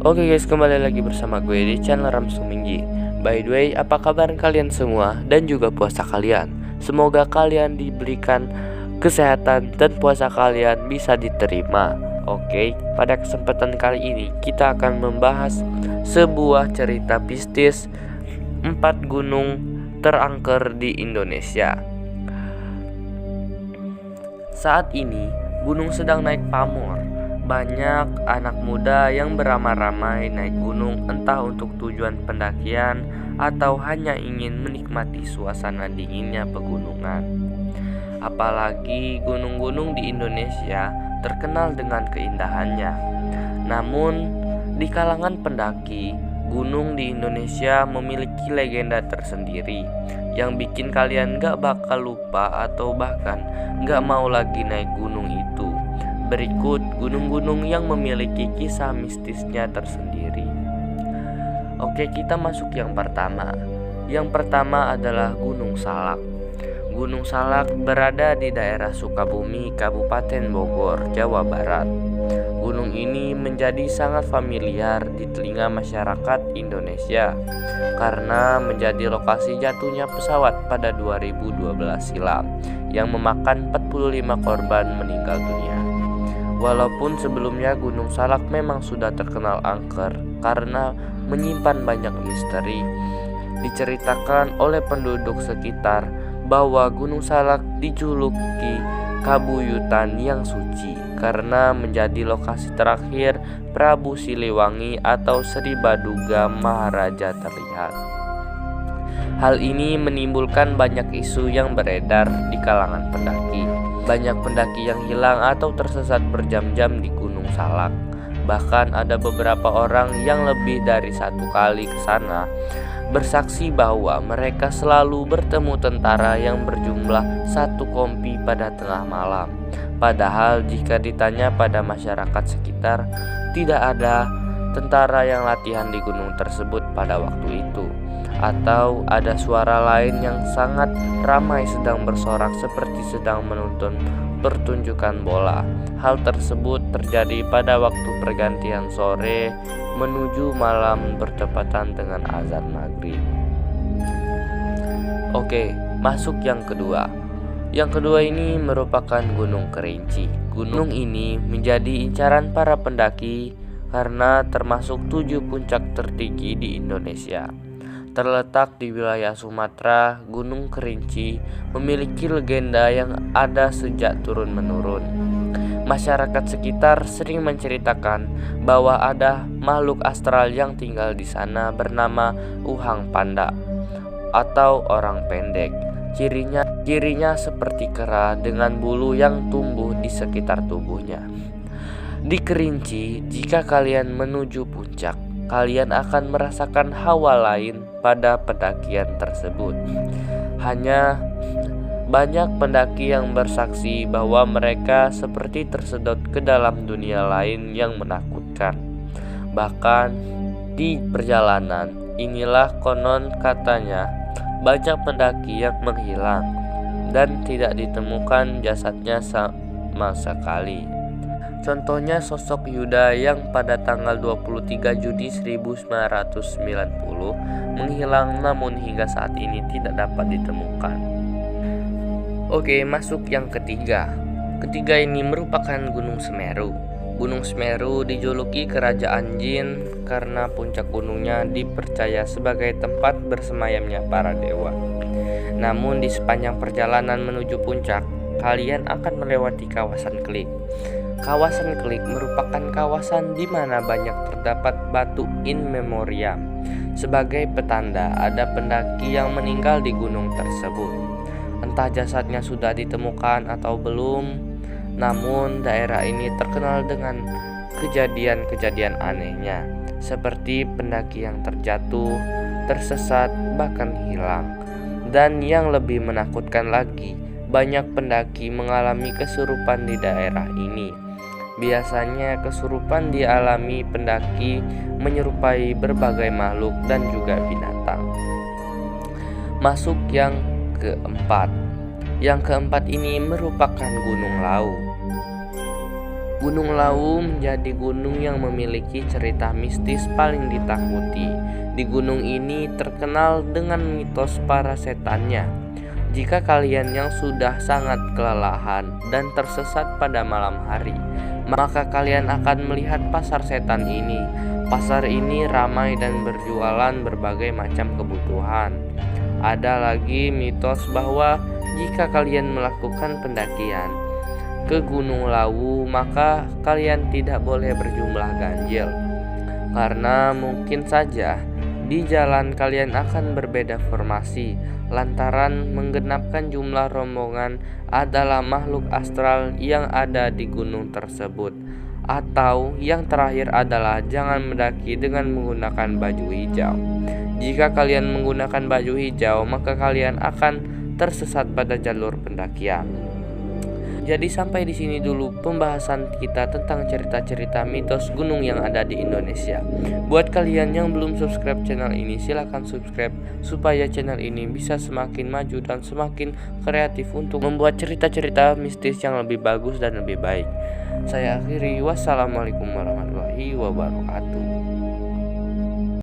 Oke guys, kembali lagi bersama gue di channel Ramsu Minggi. By the way, apa kabar kalian semua dan juga puasa kalian? Semoga kalian diberikan kesehatan dan puasa kalian bisa diterima. Oke, pada kesempatan kali ini kita akan membahas sebuah cerita mistis 4 gunung terangker di Indonesia. Saat ini gunung sedang naik pamor. Banyak anak muda yang beramai-ramai naik gunung, entah untuk tujuan pendakian atau hanya ingin menikmati suasana dinginnya pegunungan. Apalagi gunung-gunung di Indonesia terkenal dengan keindahannya. Namun, di kalangan pendaki, gunung di Indonesia memiliki legenda tersendiri yang bikin kalian gak bakal lupa atau bahkan gak mau lagi naik gunung itu. Berikut gunung-gunung yang memiliki kisah mistisnya tersendiri. Oke, kita masuk yang pertama. Yang pertama adalah Gunung Salak. Gunung Salak berada di daerah Sukabumi, Kabupaten Bogor, Jawa Barat. Gunung ini menjadi sangat familiar di telinga masyarakat Indonesia karena menjadi lokasi jatuhnya pesawat pada 2012 silam yang memakan 45 korban meninggal dunia. Walaupun sebelumnya Gunung Salak memang sudah terkenal angker karena menyimpan banyak misteri, diceritakan oleh penduduk sekitar bahwa Gunung Salak dijuluki Kabuyutan yang Suci karena menjadi lokasi terakhir Prabu Siliwangi atau Sri Baduga Maharaja terlihat. Hal ini menimbulkan banyak isu yang beredar di kalangan pendaki. Banyak pendaki yang hilang atau tersesat berjam-jam di Gunung Salak. Bahkan ada beberapa orang yang lebih dari satu kali ke sana bersaksi bahwa mereka selalu bertemu tentara yang berjumlah 1 kompi pada tengah malam. Padahal jika ditanya pada masyarakat sekitar, tidak ada tentara yang latihan di gunung tersebut pada waktu itu. Atau ada suara lain yang sangat ramai sedang bersorak seperti sedang menonton pertunjukan bola. Hal tersebut terjadi pada waktu pergantian sore menuju malam bertepatan dengan azan maghrib. Oke, masuk yang kedua. Yang kedua ini merupakan Gunung Kerinci. Gunung ini menjadi incaran para pendaki karena termasuk 7 puncak tertinggi di Indonesia. Terletak di wilayah Sumatera, Gunung Kerinci memiliki legenda yang ada sejak turun-menurun. Masyarakat sekitar sering menceritakan bahwa ada makhluk astral yang tinggal di sana bernama Uhang Panda atau orang pendek. Cirinya seperti kera dengan bulu yang tumbuh di sekitar tubuhnya. Di Kerinci, jika kalian menuju puncak, kalian akan merasakan hawa lain pada pendakian tersebut. Hanya banyak pendaki yang bersaksi bahwa mereka seperti tersedot ke dalam dunia lain yang menakutkan. Bahkan di perjalanan inilah konon katanya banyak pendaki yang menghilang dan tidak ditemukan jasadnya sama sekali. Contohnya sosok Yuda yang pada tanggal 23 Juni 1990 menghilang namun hingga saat ini tidak dapat ditemukan. Oke, masuk yang ketiga. Ketiga ini merupakan Gunung Semeru. Gunung Semeru dijuluki Kerajaan Jin karena puncak gunungnya dipercaya sebagai tempat bersemayamnya para dewa. Namun di sepanjang perjalanan menuju puncak, kalian akan melewati kawasan Klik. Kawasan Klik merupakan kawasan di mana banyak terdapat batu in memoriam sebagai petanda ada pendaki yang meninggal di gunung tersebut. Entah jasadnya sudah ditemukan atau belum, namun daerah ini terkenal dengan kejadian-kejadian anehnya, seperti pendaki yang terjatuh, tersesat, bahkan hilang. Dan yang lebih menakutkan lagi, banyak pendaki mengalami kesurupan di daerah ini. Biasanya kesurupan dialami pendaki menyerupai berbagai makhluk dan juga binatang. Masuk yang keempat. Yang keempat ini merupakan Gunung Lau. Gunung Lawu menjadi gunung yang memiliki cerita mistis paling ditakuti. Di gunung ini terkenal dengan mitos para setannya. Jika kalian yang sudah sangat kelelahan dan tersesat pada malam hari, maka kalian akan melihat pasar setan ini. Pasar ini ramai dan berjualan berbagai macam kebutuhan. Ada lagi mitos bahwa jika kalian melakukan pendakian ke Gunung Lawu, maka kalian tidak boleh berjumlah ganjil, karena mungkin saja di jalan kalian akan berbeda formasi lantaran menggenapkan jumlah rombongan adalah makhluk astral yang ada di gunung tersebut. Atau yang terakhir adalah jangan mendaki dengan menggunakan baju hijau. Jika kalian menggunakan baju hijau, maka kalian akan tersesat pada jalur pendakian. Jadi sampai di sini dulu pembahasan kita tentang cerita-cerita mitos gunung yang ada di Indonesia. Buat kalian yang belum subscribe channel ini, silahkan subscribe supaya channel ini bisa semakin maju dan semakin kreatif untuk membuat cerita-cerita mistis yang lebih bagus dan lebih baik. Saya akhiri, wassalamualaikum warahmatullahi wabarakatuh.